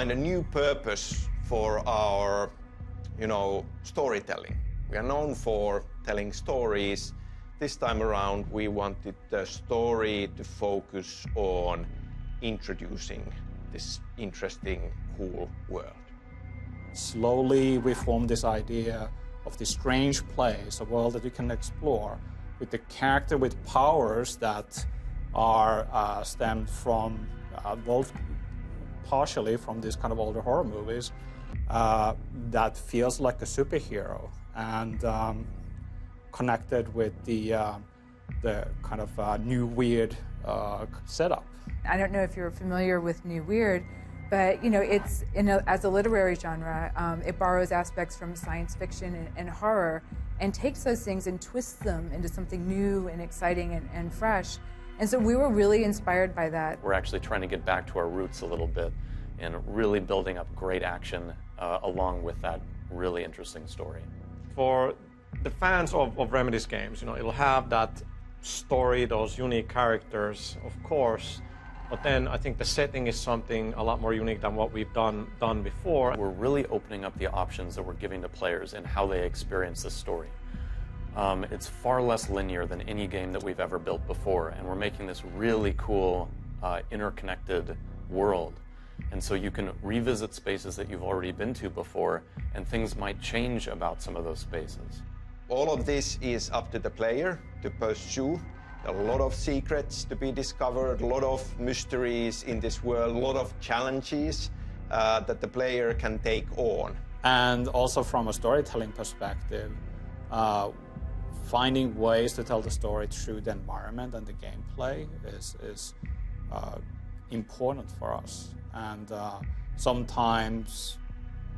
find a new purpose for our, storytelling. We are known for telling stories. This time around, we wanted the story to focus on introducing this interesting, cool world. Slowly, we formed this idea of this strange place, a world that you can explore, with the character with powers that are stemmed from, both partially from these kind of older horror movies, that feels like a superhero, and connected with the kind of new weird setup. I don't know if you're familiar with New Weird, but it's as a literary genre, it borrows aspects from science fiction and horror, and takes those things and twists them into something new and exciting and fresh. And so we were really inspired by that. We're actually trying to get back to our roots a little bit and really building up great action along with that really interesting story. For the fans of Remedy's games, it'll have that story, those unique characters, of course, but then I think the setting is something a lot more unique than what we've done before. We're really opening up the options that we're giving to players and how they experience the story. It's far less linear than any game that we've ever built before, and we're making this really cool, interconnected world. And so you can revisit spaces that you've already been to before, and things might change about some of those spaces. All of this is up to the player to pursue. There are a lot of secrets to be discovered, a lot of mysteries in this world, a lot of challenges that the player can take on. And also from a storytelling perspective, finding ways to tell the story through the environment and the gameplay is important for us. And sometimes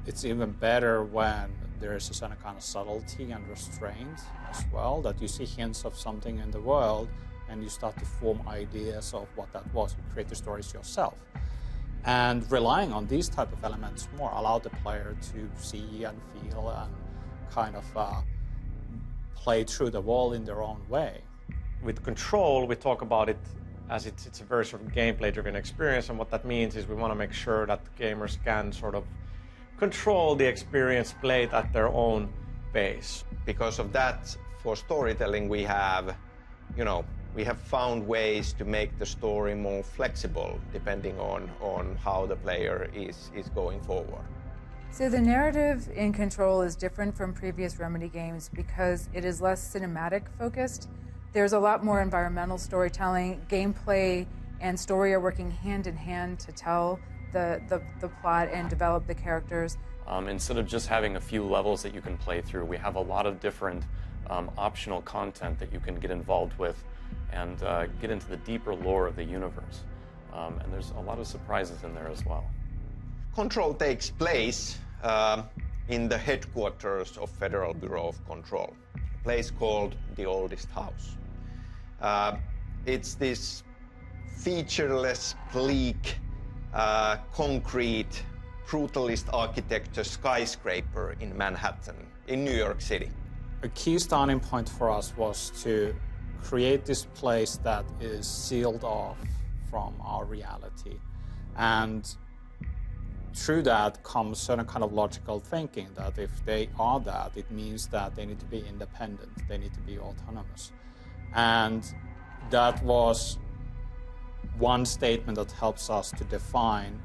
it's even better when there is a certain kind of subtlety and restraint as well, that you see hints of something in the world and you start to form ideas of what that was. You create the stories yourself. And relying on these type of elements more allow the player to see and feel and kind of play through the world in their own way. With Control, we talk about it as it's a very sort of gameplay-driven experience, and what that means is we want to make sure that gamers can sort of control the experience, play it at their own pace. Because of that, for storytelling, we have found ways to make the story more flexible depending on how the player is going forward. So the narrative in Control is different from previous Remedy games because it is less cinematic focused. There's a lot more environmental storytelling. Gameplay and story are working hand in hand to tell the plot and develop the characters. Instead of just having a few levels that you can play through, we have a lot of different optional content that you can get involved with and get into the deeper lore of the universe. And there's a lot of surprises in there as well. Control takes place in the headquarters of Federal Bureau of Control, a place called the Oldest House. It's this featureless, bleak, concrete, brutalist architecture skyscraper in Manhattan, in New York City. A key starting point for us was to create this place that is sealed off from our reality. And through that comes certain kind of logical thinking that if they are that, it means that they need to be independent, they need to be autonomous. And that was one statement that helps us to define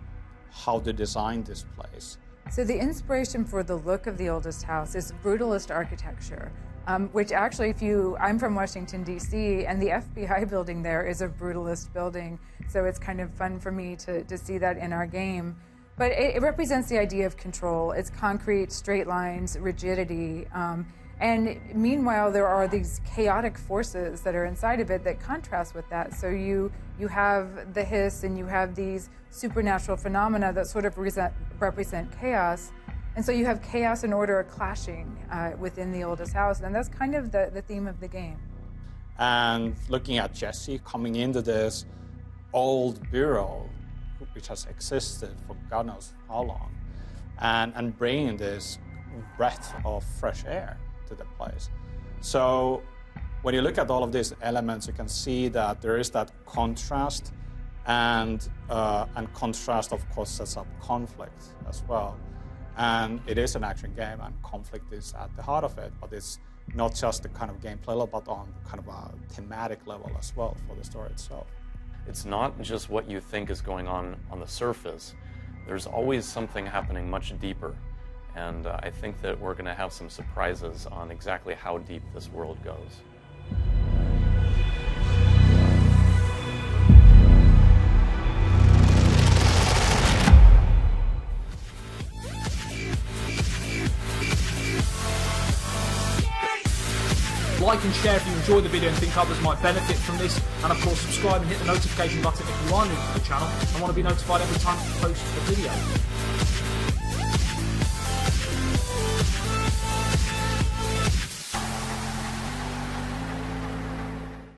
how to design this place. So the inspiration for the look of the Oldest House is brutalist architecture, which actually, I'm from Washington, D.C., and the FBI building there is a brutalist building, so it's kind of fun for me to see that in our game. But it represents the idea of control. It's concrete, straight lines, rigidity, and meanwhile, there are these chaotic forces that are inside of it that contrast with that. So you have the hiss and you have these supernatural phenomena that sort of represent chaos. And so you have chaos and order clashing within the Oldest House, and that's kind of the theme of the game. And looking at Jesse coming into this old bureau, which has existed for God knows how long, and bringing this breath of fresh air to the place. So when you look at all of these elements, you can see that there is that contrast and contrast, of course, sets up conflict as well. And it is an action game, and conflict is at the heart of it, but it's not just the kind of gameplay level, but on kind of a thematic level as well for the story itself. It's not just what you think is going on the surface. There's always something happening much deeper, and I think that we're going to have some surprises on exactly how deep this world goes. Like and share if you enjoy the video and think others might benefit from this, and of course subscribe and hit the notification button if you are new to the channel and want to be notified every time I post a video.